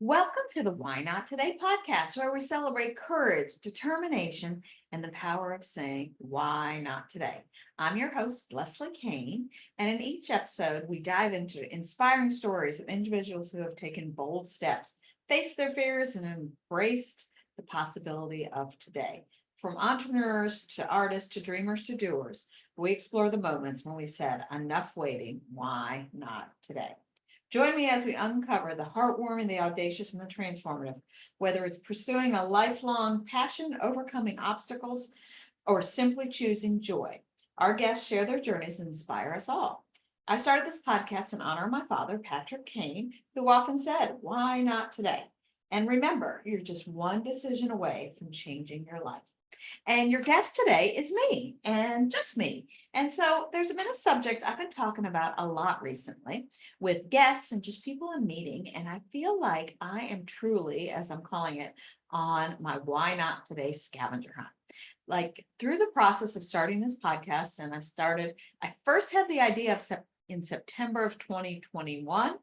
Welcome to the Why Not Today podcast, where we celebrate courage, determination, and the power of saying, Why not today? I'm your host, Leslie Kane, and in each episode, we dive into inspiring stories of individuals who have taken bold steps, faced their fears, and embraced the possibility of today. From entrepreneurs to artists to dreamers to doers, we explore the moments when we said, Enough waiting, why not today? Join me as we uncover the heartwarming, the audacious, and the transformative, whether it's pursuing a lifelong passion, overcoming obstacles, or simply choosing joy. Our guests share their journeys and inspire us all. I started this podcast in honor of my father, Patrick Kane, who often said, Why not today? And remember, you're just one decision away from changing your life. And your guest today is me and just me. And so there's been a subject I've been talking about a lot recently with guests and just people I'm meeting. And I feel like I am truly, as I'm calling it, on my Why Not Today scavenger hunt. Like through the process of starting this podcast, and I first had the idea of in September of 2021,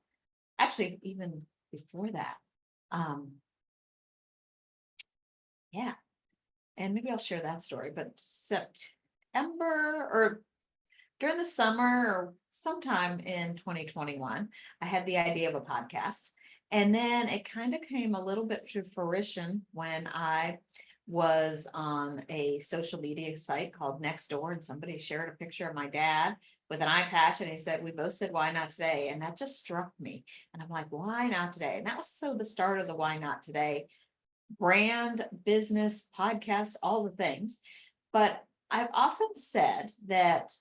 actually, even before that. Um, yeah, and maybe I'll share that story, but September or during the summer or sometime in 2021, I had the idea of a podcast. And then it kind of came a little bit to fruition when I was on a social media site called Nextdoor, and somebody shared a picture of my dad with an eye patch, and he said, we both said, why not today? And that just struck me. And I'm like, why not today? And that was so the start of the Why Not Today brand, business, podcast, all the things. But I've often said that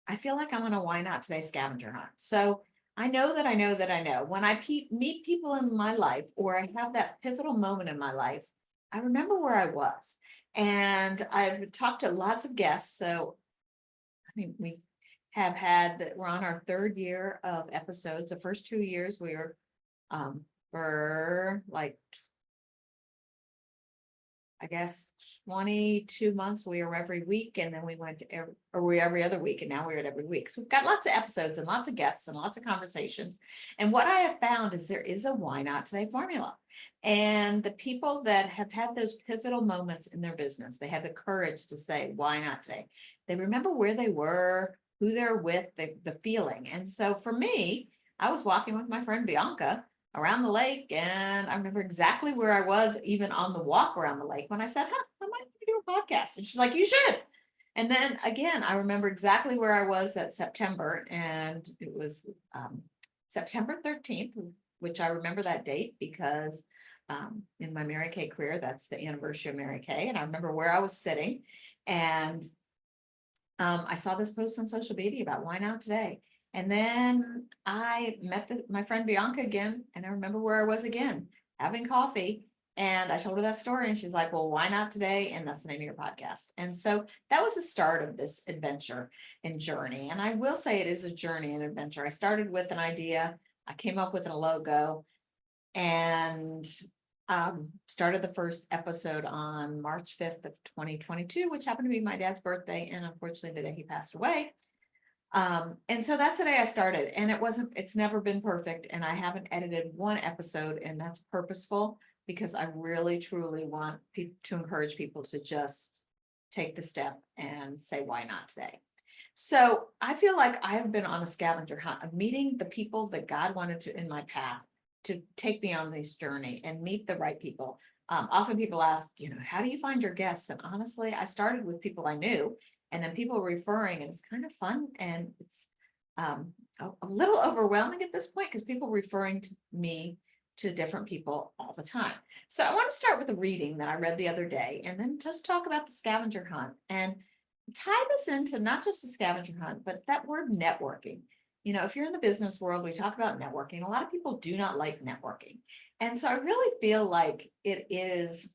I feel like I'm on a Why Not Today scavenger hunt. So I know when I meet people in my life or I have that pivotal moment in my life, I remember where I was. And I've talked to lots of guests. So, I mean, we have had that we're on our third year of episodes. The first 2 years we were for like I guess 22 months we were every week, and then we went to every other week, and now we're at every week. So we've got lots of episodes and lots of guests and lots of conversations. And what I have found is there is a Why Not Today formula. And the people that have had those pivotal moments in their business, they have the courage to say, why not today? They remember where they were, who they're with, the feeling. And so for me, I was walking with my friend Bianca around the lake, and I remember exactly where I was even on the walk around the lake when I said, I might do a podcast. And she's like, you should. And then again, I remember exactly where I was that September, and it was September 13th, which I remember that date because in my Mary Kay career, that's the anniversary of Mary Kay. And I remember where I was sitting, and I saw this post on social media about why not today. And then I met my friend Bianca again, and I remember where I was again, having coffee. And I told her that story, and she's like, well, why not today? And that's the name of your podcast. And so that was the start of this adventure and journey. And I will say it is a journey and adventure. I started with an idea, I came up with a logo, and started the first episode on March 5th of 2022, which happened to be my dad's birthday, and unfortunately the day he passed away. And so that's the day I started, and it's never been perfect, and I haven't edited one episode, and that's purposeful because I really truly want to encourage people to just take the step and say, why not today? So I feel like I have been on a scavenger hunt of meeting the people that God wanted to in my path to take me on this journey and meet the right people. Often people ask, how do you find your guests? And honestly, I started with people I knew, and then people referring, and it's kind of fun, and it's a little overwhelming at this point because people referring to me to different people all the time. So I want to start with a reading that I read the other day, and then just talk about the scavenger hunt and tie this into not just the scavenger hunt, but that word networking. If you're in the business world, we talk about networking. A lot of people do not like networking. And so I really feel like it is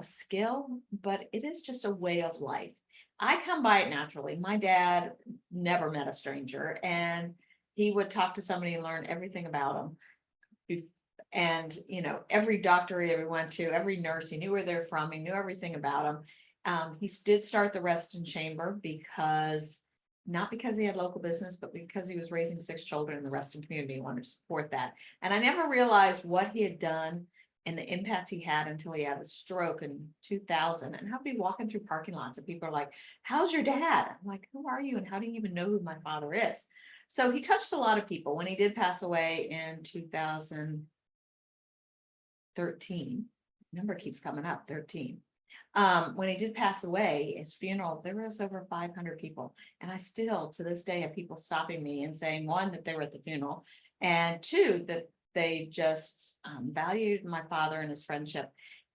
skill, but it is just a way of life. I come by it naturally. My dad never met a stranger, and he would talk to somebody and learn everything about them. And, every doctor he ever went to, every nurse, he knew where they're from. He knew everything about them. He did start the Reston Chamber because not because he had local business, but because he was raising 6 children in the resting community. He wanted to support that. And I never realized what he had done and the impact he had until he had a stroke in 2000. And I'll be walking through parking lots and people are like, how's your dad? I'm like, who are you? And how do you even know who my father is? So he touched a lot of people. When he did pass away in 2013, number keeps coming up, 13. When he did pass away, his funeral, there was over 500 people. And I still, to this day, have people stopping me and saying, one, that they were at the funeral, and two, that they just valued my father and his friendship.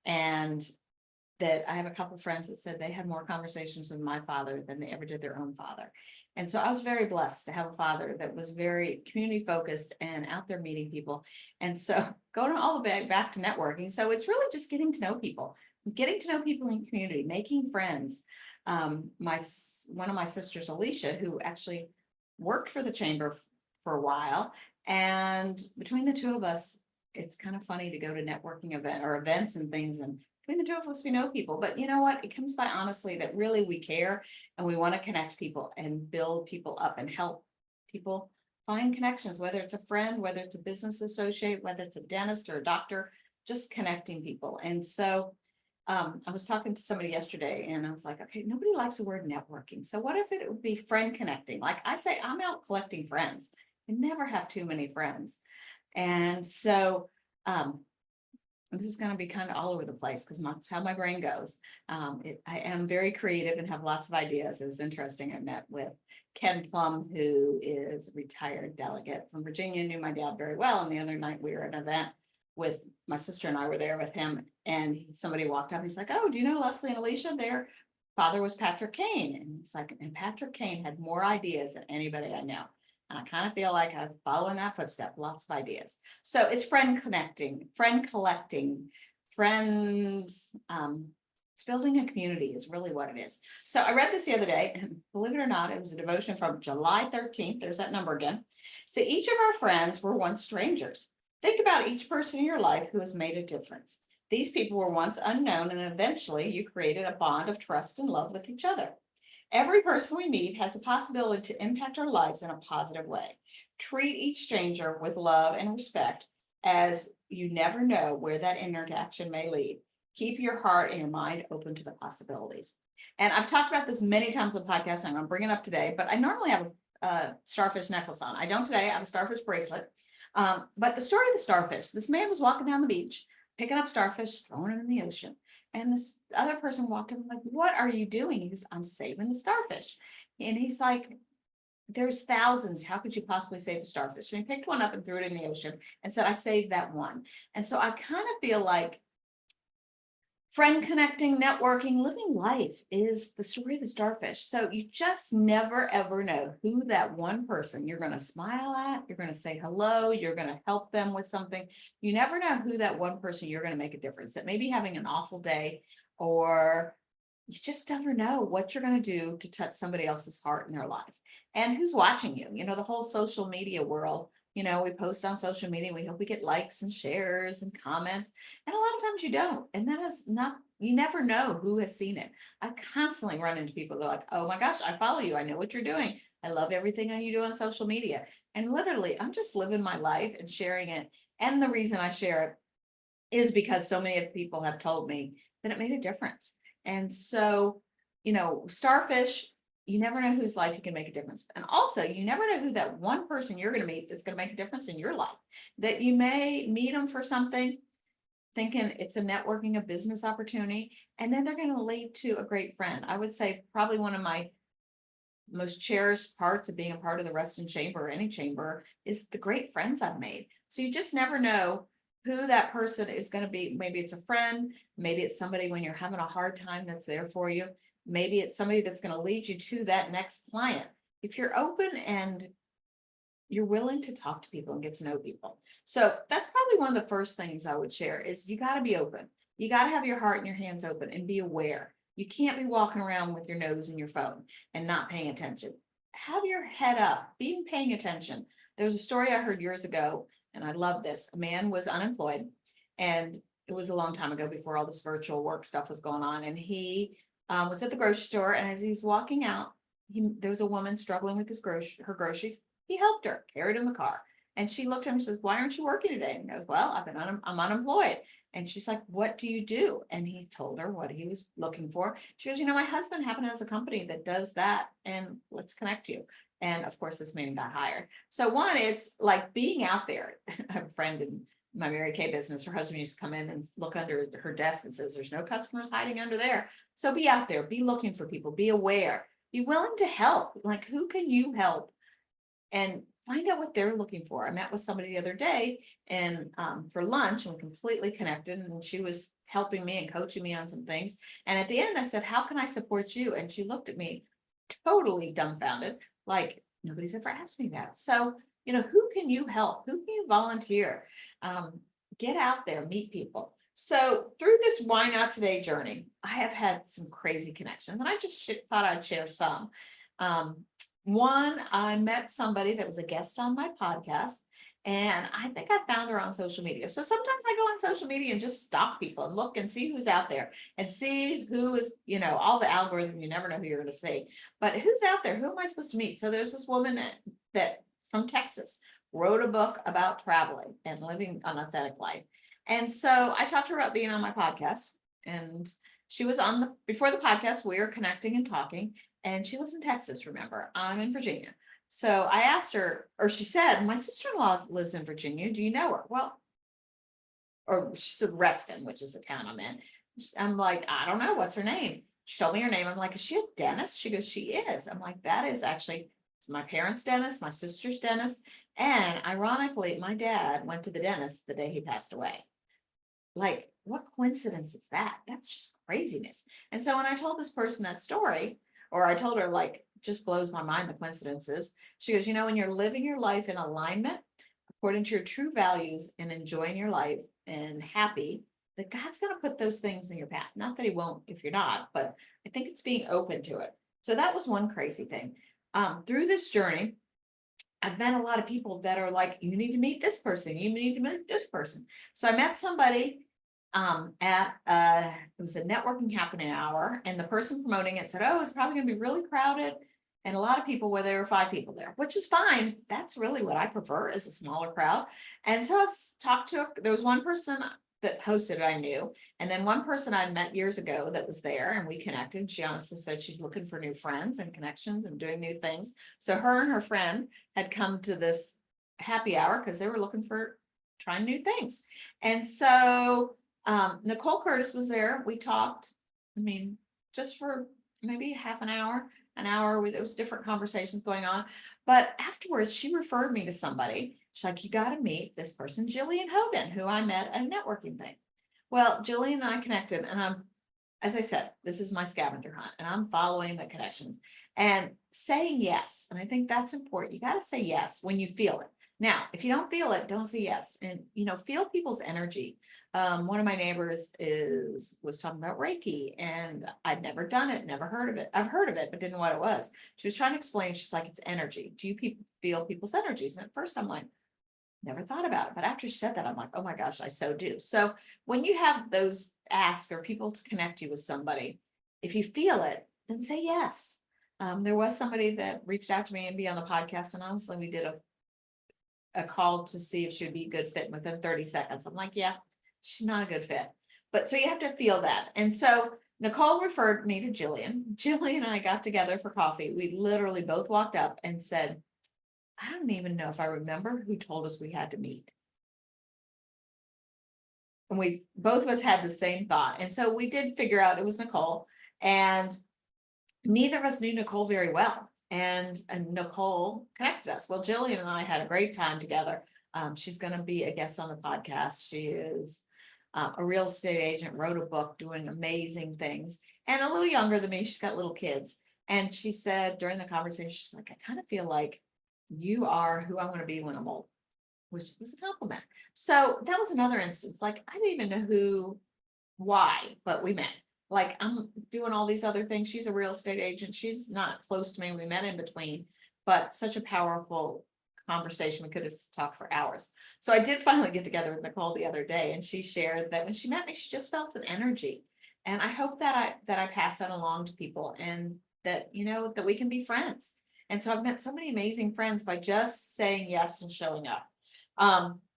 And that I have a couple of friends that said they had more conversations with my father than they ever did their own father. And so I was very blessed to have a father that was very community focused and out there meeting people. And so going all the way back to networking. So it's really just getting to know people in community, making friends. One of my sisters, Alicia, who actually worked for the chamber for a while. And between the two of us, it's kind of funny to go to networking events and things, and between the two of us, we know people. But you know what? It comes by honestly that really we care and we want to connect people and build people up and help people find connections, whether it's a friend, whether it's a business associate, whether it's a dentist or a doctor, just connecting people. And so I was talking to somebody yesterday and I was like, okay, nobody likes the word networking. So what if it would be friend connecting? Like I say, I'm out collecting friends. I never have too many friends. And so this is going to be kind of all over the place because that's how my brain goes. I am very creative and have lots of ideas. It was interesting. I met with Ken Plum, who is a retired delegate from Virginia, knew my dad very well. And the other night we were at an event with my sister and I were there with him. And somebody walked up. He's like, oh, do you know Leslie and Alicia? Their father was Patrick Kane. And it's like, and Patrick Kane had more ideas than anybody I know. And I kind of feel like I'm following that footstep, lots of ideas. So it's friend connecting, friend collecting, friends. It's building a community is really what it is. So I read this the other day, and believe it or not, it was a devotion from July 13th. There's that number again. So each of our friends were once strangers. Think about each person in your life who has made a difference. These people were once unknown, and eventually you created a bond of trust and love with each other. Every person we meet has the possibility to impact our lives in a positive way. Treat each stranger with love and respect, as you never know where that interaction may lead. Keep your heart and your mind open to the possibilities. And I've talked about this many times on the podcast. I'm going to bring it up today, but I normally have a starfish necklace on. I don't today. I have a starfish bracelet. But the story of the starfish, this man was walking down the beach, picking up starfish, throwing them in the ocean. And this other person walked up and like, what are you doing? He goes, I'm saving the starfish. And he's like, there's thousands. How could you possibly save the starfish? And he picked one up and threw it in the ocean and said, I saved that one. And so I kind of feel like friend connecting, networking, living life is the story of the starfish. So you just never, ever know who that one person you're going to smile at, you're going to say hello, you're going to help them with something. You never know who that one person you're going to make a difference. That may be having an awful day, or you just never know what you're going to do to touch somebody else's heart in their life and who's watching you. You know, the whole social media world. You know, we post on social media, we hope we get likes and shares and comments. And a lot of times you don't. And that is not, you never know who has seen it. I constantly run into people that are like, oh my gosh, I follow you. I know what you're doing. I love everything that you do on social media. And literally, I'm just living my life and sharing it. And the reason I share it is because so many of people have told me that it made a difference. And so, you know, starfish, you never know whose life you can make a difference. And also, you never know who that one person you're going to meet that's going to make a difference in your life. That you may meet them for something, thinking it's a networking, a business opportunity, and then they're going to lead to a great friend. I would say probably one of my most cherished parts of being a part of the Reston Chamber or any chamber is the great friends I've made. So you just never know who that person is going to be. Maybe it's a friend, maybe it's somebody when you're having a hard time that's there for you. Maybe it's somebody that's going to lead you to that next client. If you're open and you're willing to talk to people and get to know people. So that's probably one of the first things I would share is you got to be open. You got to have your heart and your hands open and be aware. You can't be walking around with your nose in your phone and not paying attention. Have your head up, be paying attention. There was a story I heard years ago, and I love this. A man was unemployed, and it was a long time ago before all this virtual work stuff was going on. And he was at the grocery store, and as he's walking out, there was a woman struggling with her groceries. He helped her, carried in the car. And she looked at him and says, why aren't you working today? And he goes, well, I'm unemployed. And she's like, what do you do? And he told her what he was looking for. She goes, my husband happened to have a company that does that, and let's connect you. And of course, this man got hired. So one, it's like being out there. I have a friend in my Mary Kay business. Her husband used to come in and look under her desk and says, there's no customers hiding under there. So be out there, be looking for people, be aware, be willing to help. Like, who can you help? And find out what they're looking for. I met with somebody the other day and for lunch, and we completely connected, and she was helping me and coaching me on some things. And at the end, I said, how can I support you? And she looked at me totally dumbfounded, like, nobody's ever asked me that. So, who can you help? Who can you volunteer? Get out there, meet people. So through this Why Not Today journey, I have had some crazy connections, and I just thought I'd share some. One, I met somebody that was a guest on my podcast, and I think I found her on social media. So sometimes I go on social media and just stalk people and look and see who's out there and see who is, all the algorithm, you never know who you're going to see, but who's out there? Who am I supposed to meet? So there's this woman that from Texas wrote a book about traveling and living an authentic life. And so I talked to her about being on my podcast, and she was before the podcast, we were connecting and talking. And she lives in Texas, remember, I'm in Virginia. So I asked her, or she said, my sister-in-law lives in Virginia. Do you know her? Well, or she said Reston, which is the town I'm in. I'm like, I don't know. What's her name? She told me her name. I'm like, is she a dentist? She goes, she is. I'm like, that is actually my parents' dentist, my sister's dentist. And ironically, my dad went to the dentist the day he passed away. Like, what coincidence is that? That's just craziness. And so when I told this person that story, or I told her, like, just blows my mind, the coincidences. She goes, when you're living your life in alignment, according to your true values, and enjoying your life and happy, that God's going to put those things in your path. Not that he won't if you're not, but I think it's being open to it. So that was one crazy thing. Through this journey, I've met a lot of people that are like, you need to meet this person. You need to meet this person. So I met somebody it was a networking happening hour, and the person promoting it said, oh, it's probably going to be really crowded, and a lot of people where there were 5 people there, which is fine. That's really what I prefer, is a smaller crowd. And so I talked to there was one person that hosted I knew, and then one person I'd met years ago that was there, and we connected. She honestly said she's looking for new friends and connections and doing new things. So her and her friend had come to this happy hour because they were looking for trying new things. And so Nicole Curtis was there. We talked, just for maybe half an hour, there was different conversations going on. But afterwards, she referred me to somebody. She's like, you got to meet this person, Jillian Hogan, who I met at a networking thing. Well, Jillian and I connected, and as I said, this is my scavenger hunt, and I'm following the connections and saying yes. And I think that's important. You got to say yes when you feel it. Now, if you don't feel it, don't say yes. And, feel people's energy. One of my neighbors was talking about Reiki, and I'd never done it, never heard of it. I've heard of it, but didn't know what it was. She was trying to explain. She's like, it's energy. Do you feel people's energies? And at first I'm like, never thought about it. But after she said that, I'm like, oh my gosh, I so do. So when you have those ask or people to connect you with somebody, if you feel it, then say yes. There was somebody that reached out to me and be on the podcast, and honestly, we did a call to see if she would be a good fit, and within 30 seconds. I'm like, yeah, she's not a good fit. But so you have to feel that. And so Nicole referred me to Jillian. Jillian and I got together for coffee. We literally both walked up and said, I don't even know if I remember who told us we had to meet. And we both of us had the same thought. And so we did figure out it was Nicole, and neither of us knew Nicole very well. And Nicole connected us. Well, Jillian and I had a great time together. She's going to be a guest on the podcast. She is a real estate agent, wrote a book, doing amazing things, and a little younger than me. She's got little kids. And she said during the conversation, she's like, I kind of feel like you are who I want to be when I'm old, which was a compliment. So that was another instance. Like, I didn't even know why, but we met. Like, I'm doing all these other things. She's a real estate agent. She's not close to me. We met in between, but such a powerful conversation. We could have talked for hours. So I did finally get together with Nicole the other day, and she shared that when she met me, she just felt an energy. And I hope that I pass that along to people, and that, that we can be friends. And so I've met so many amazing friends by just saying yes and showing up.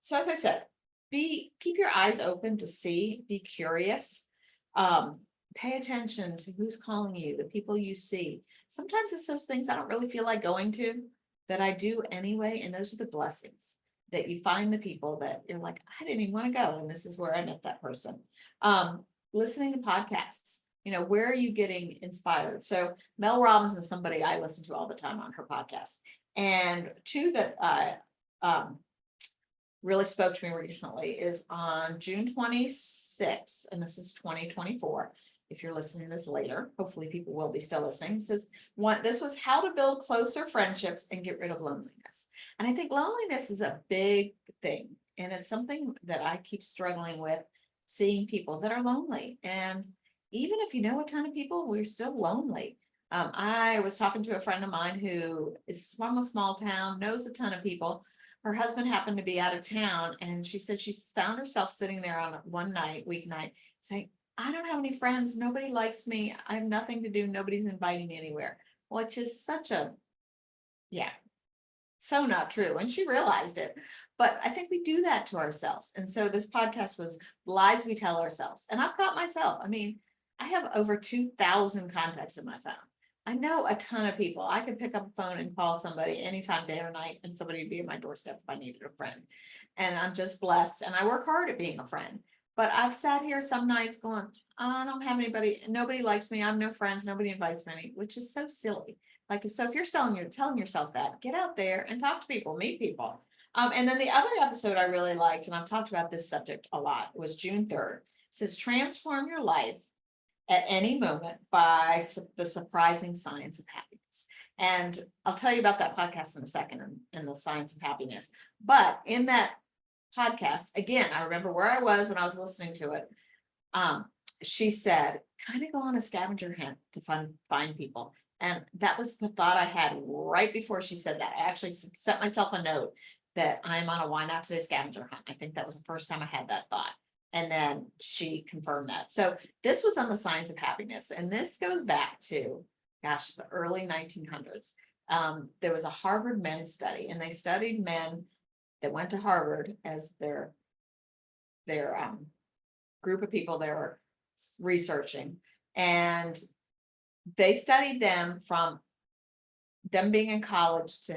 So as I said, keep your eyes open to see, be curious, pay attention to who's calling you, the people you see. Sometimes it's those things I don't really feel like going to that I do anyway. And those are the blessings that you find the people that you're like, I didn't even want to go. And this is where I met that person. Listening to podcasts, where are you getting inspired? So Mel Robbins is somebody I listen to all the time on her podcast. And two that I really spoke to me recently is on June 26th, and this is 2024. If you're listening to this later, hopefully people will be still listening. It says, this was how to build closer friendships and get rid of loneliness. And I think loneliness is a big thing. And it's something that I keep struggling with, seeing people that are lonely. And even if you know a ton of people, we're still lonely. I was talking to a friend of mine who is from a small town, knows a ton of people. Her husband happened to be out of town, and she said she found herself sitting there on one night, weeknight, saying, I don't have any friends. Nobody likes me. I have nothing to do. Nobody's inviting me anywhere, which is so not true. And she realized it. But I think we do that to ourselves. And so this podcast was lies we tell ourselves. And I've caught myself. I mean, I have over 2,000 contacts in my phone. I know a ton of people. I could pick up a phone and call somebody anytime, day or night, and somebody would be at my doorstep if I needed a friend. And I'm just blessed. And I work hard at being a friend. But I've sat here some nights going, I don't have anybody, nobody likes me, I have no friends, nobody invites me, which is so silly. Like, so if you're telling yourself that, get out there and talk to people, meet people. And then the other episode I really liked, and I've talked about this subject a lot, was June 3rd. It says, transform your life at any moment by the surprising science of happiness. And I'll tell you about that podcast in a second, in the science of happiness. But in that podcast, again, I remember where I was when I was listening to it. She said, kind of go on a scavenger hunt to find people. And that was the thought I had right before she said that. I actually sent myself a note that I'm on a Why Not Today scavenger hunt. I think that was the first time I had that thought. And then she confirmed that. So this was on the science of happiness. And this goes back to, the early 1900s. There was a Harvard men's study, and they studied men that went to Harvard as their group of people they were researching. And they studied them from them being in college to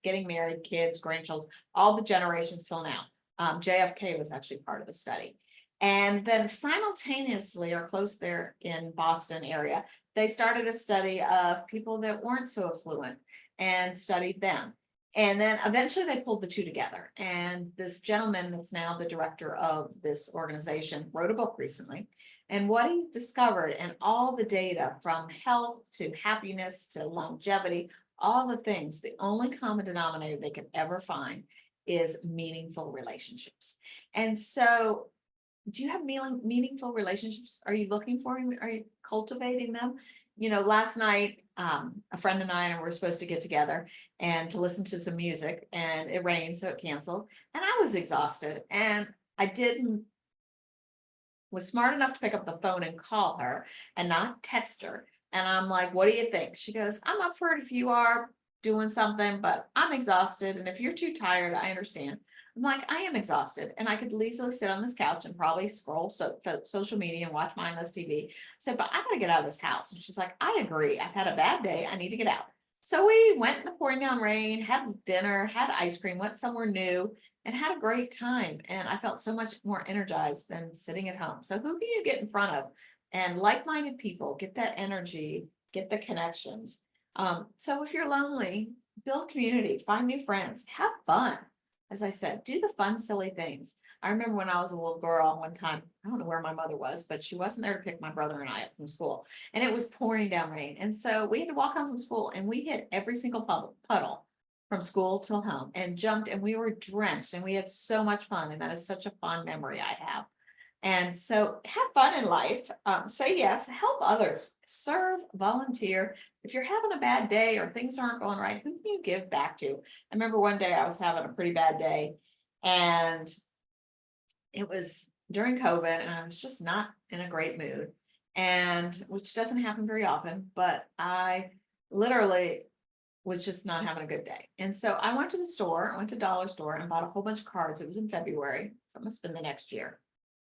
getting married, kids, grandchildren, all the generations till now. JFK was actually part of the study. And then simultaneously, or close there in Boston area, they started a study of people that weren't so affluent and studied them. And then eventually they pulled the two together. And this gentleman that's now the director of this organization wrote a book recently. And what he discovered, and all the data from health to happiness to longevity, all the things, the only common denominator they could ever find is meaningful relationships. And so, do you have meaningful relationships? Are you looking for them? Are you cultivating them? Last night, a friend and I were supposed to get together and to listen to some music, and it rained, so it canceled. And I was exhausted, and was smart enough to pick up the phone and call her and not text her. And I'm like, what do you think? She goes, I'm up for it if you are doing something, but I'm exhausted. And if you're too tired, I understand. I'm like, I am exhausted, and I could easily sit on this couch and probably scroll social media and watch mindless TV. I said, but I got to get out of this house. And she's like, I agree. I've had a bad day. I need to get out. So we went in the pouring down rain, had dinner, had ice cream, went somewhere new, and had a great time. And I felt so much more energized than sitting at home. So who can you get in front of? And like-minded people, get that energy, get the connections. So if you're lonely, build community, find new friends, have fun. As I said, do the fun, silly things. I remember when I was a little girl one time, I don't know where my mother was, but she wasn't there to pick my brother and I up from school. And it was pouring down rain. And so we had to walk home from school, and we hit every single puddle from school till home and jumped, and we were drenched, and we had so much fun. And that is such a fond memory I have. And so have fun in life, say yes, help others, serve, volunteer. If you're having a bad day or things aren't going right, who can you give back to? I remember one day I was having a pretty bad day, and it was during COVID, and I was just not in a great mood. and which doesn't happen very often, but I literally was just not having a good day. And so I went to the store, I went to Dollar Store and bought a whole bunch of cards. It was in February, so it must have been the next year,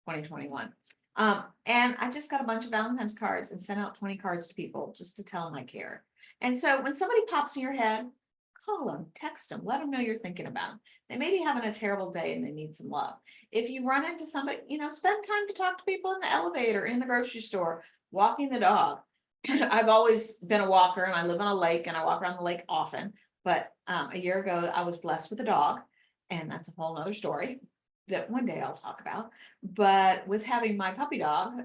2021. And I just got a bunch of Valentine's cards and sent out 20 cards to people just to tell them I care. And so when somebody pops in your head, call them, text them, let them know you're thinking about them. They may be having a terrible day and they need some love. If you run into somebody, spend time to talk to people in the elevator, in the grocery store, walking the dog. I've always been a walker and I live on a lake and I walk around the lake often. But a year ago, I was blessed with a dog, and that's a whole nother story that one day I'll talk about. But with having my puppy dog,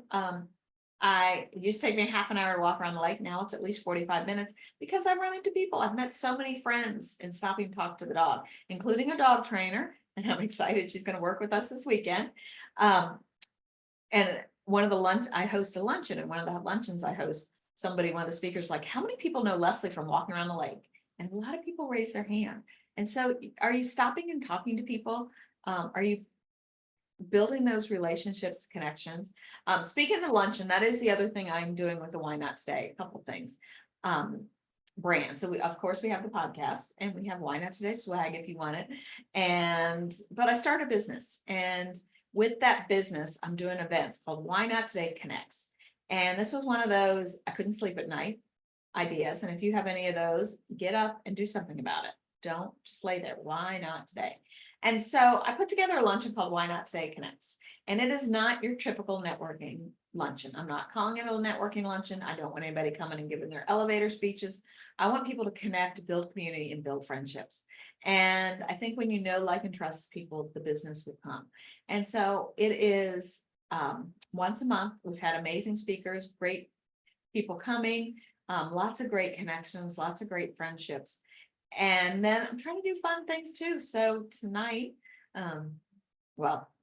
it used to take me half an hour to walk around the lake. Now it's at least 45 minutes because I run into people. I've met so many friends in stopping to talk to the dog, including a dog trainer. And I'm excited she's going to work with us this weekend. And I host a luncheon, and one of the luncheons I host, one of the speakers, like, how many people know Leslie from walking around the lake? And a lot of people raise their hand. And so are you stopping and talking to people? Are you building those relationships, connections? Speaking of luncheon, that is the other thing I'm doing with the Why Not Today, a couple things. Brand. So of course we have the podcast, and we have Why Not Today swag if you want it. But I started a business, and with that business, I'm doing events called Why Not Today Connects. And this was one of those, I couldn't sleep at night ideas. And if you have any of those, get up and do something about it. Don't just lay there. Why not today? And so I put together a luncheon called Why Not Today Connects. And it is not your typical networking luncheon. I'm not calling it a networking luncheon. I don't want anybody coming and giving their elevator speeches. I want people to connect, build community, and build friendships. And I think when you know, like, and trust people, the business will come. And so it is once a month. We've had amazing speakers, great people coming, lots of great connections, lots of great friendships. And then I'm trying to do fun things too. So tonight,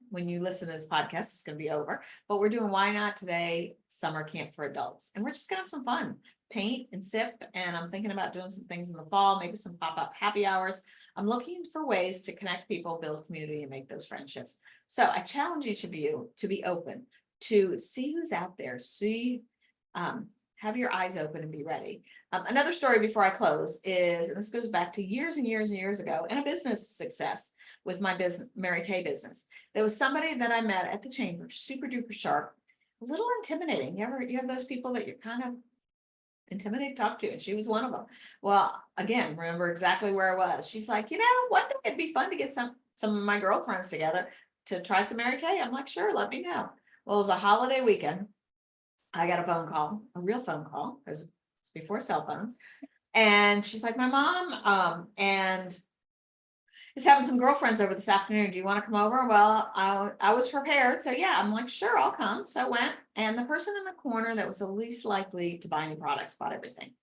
when you listen to this podcast, it's going to be over, but we're doing Why Not Today summer camp for adults. And we're just going to have some fun, paint and sip. And I'm thinking about doing some things in the fall, maybe some pop-up happy hours. I'm looking for ways to connect people, build community, and make those friendships. So I challenge each of you to be open, to see who's out there, have your eyes open and be ready. Another story before I close is, and this goes back to years and years and years ago, and a business success with my business, Mary Kay business. There was somebody that I met at the chamber, super duper sharp, a little intimidating. You have those people that you're kind of intimidated to talk to, and she was one of them. Well, again, remember exactly where I was. She's like, one day it'd be fun to get some of my girlfriends together to try some Mary Kay. I'm like, sure, let me know. Well, it was a holiday weekend. I got a phone call, a real phone call, because it's before cell phones. And she's like, my mom and is having some girlfriends over this afternoon. Do you want to come over? Well, I was prepared. So yeah, I'm like, sure, I'll come. So I went, and the person in the corner that was the least likely to buy any products bought everything.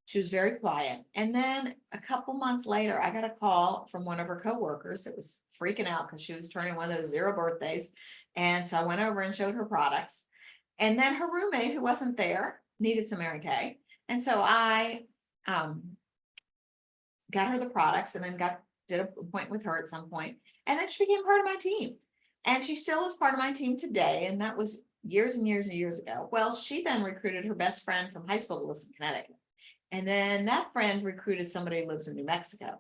She was very quiet. And then a couple months later, I got a call from one of her coworkers that was freaking out because she was turning one of those 0 birthdays. And so I went over and showed her products. And then her roommate, who wasn't there, needed some Mary Kay. And so I got her the products, and then did a point with her at some point. And then she became part of my team. And she still is part of my team today. And that was years and years and years ago. Well, she then recruited her best friend from high school who lives in Connecticut. And then that friend recruited somebody who lives in New Mexico.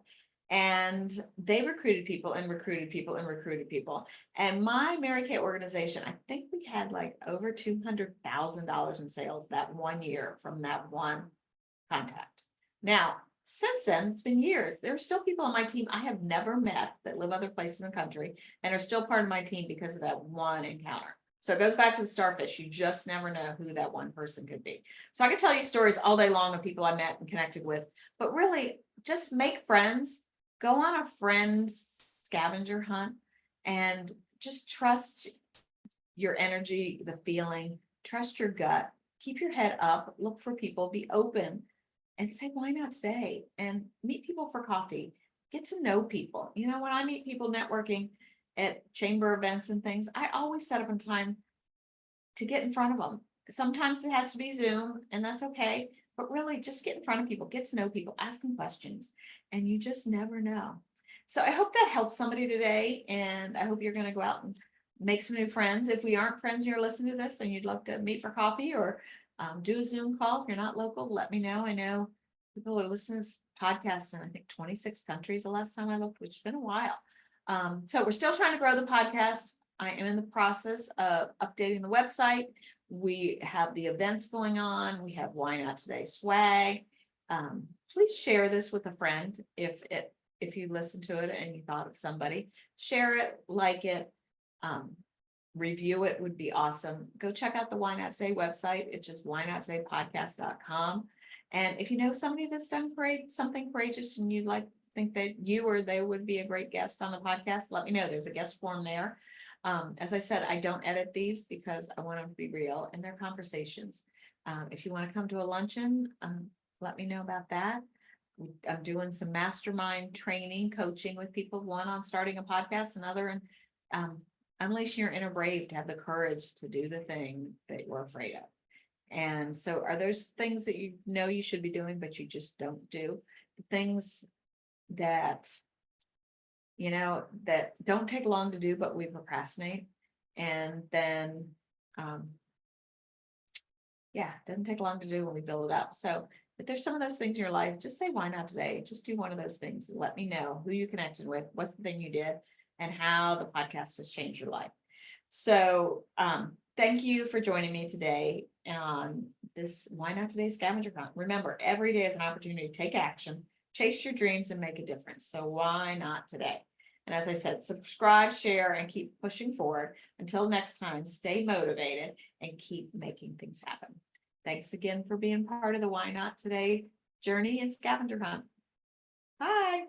And they recruited people and recruited people and recruited people. And my Mary Kay organization, I think we had like over $200,000 in sales that one year from that one contact. Now, since then, it's been years. There are still people on my team I have never met that live other places in the country and are still part of my team because of that one encounter. So it goes back to the starfish. You just never know who that one person could be. So I could tell you stories all day long of people I met and connected with, but really just make friends. Go on a friend's scavenger hunt and just trust your energy, the feeling, trust your gut, keep your head up, look for people, be open, and say, why not today? And meet people for coffee, get to know people. When I meet people networking at chamber events and things, I always set up a time to get in front of them. Sometimes it has to be Zoom, and that's okay. But really, just get in front of people, get to know people, ask them questions, and you just never know. So I hope that helps somebody today, and I hope you're going to go out and make some new friends. If we aren't friends, you're listening to this and you'd love to meet for coffee or do a Zoom call. If you're not local, let me know. I know people are listening to this podcast in, I think, 26 countries the last time I looked, which has been a while. So we're still trying to grow the podcast. I am in the process of updating the website. We have the events going on. We have Why Not Today swag. Please share this with a friend if you listen to it and you thought of somebody. Share it, like it, review it would be awesome. Go check out the Why Not Today website. It's just whynottodaypodcast.com. And if you know somebody that's done something courageous and you'd like to think that you or they would be a great guest on the podcast, let me know. There's a guest form there. As I said, I don't edit these because I want them to be real and they're conversations. If you want to come to a luncheon, let me know about that. I'm doing some mastermind training, coaching with people, one on starting a podcast, another in unleashing your inner brave to have the courage to do the thing that you're afraid of. And so are those things that you know you should be doing, but you just don't do? The things that, you know, that don't take long to do, but we procrastinate. And then, yeah, it doesn't take long to do when we build it up. So if there's some of those things in your life, just say, why not today? Just do one of those things and let me know who you connected with, what's the thing you did, and how the podcast has changed your life. So thank you for joining me today on this Why Not Today Scavenger Hunt. Remember, every day is an opportunity to take action, chase your dreams, and make a difference. So why not today? And as I said, subscribe, share, and keep pushing forward. Until next time, stay motivated and keep making things happen. Thanks again for being part of the Why Not Today journey and scavenger hunt. Bye.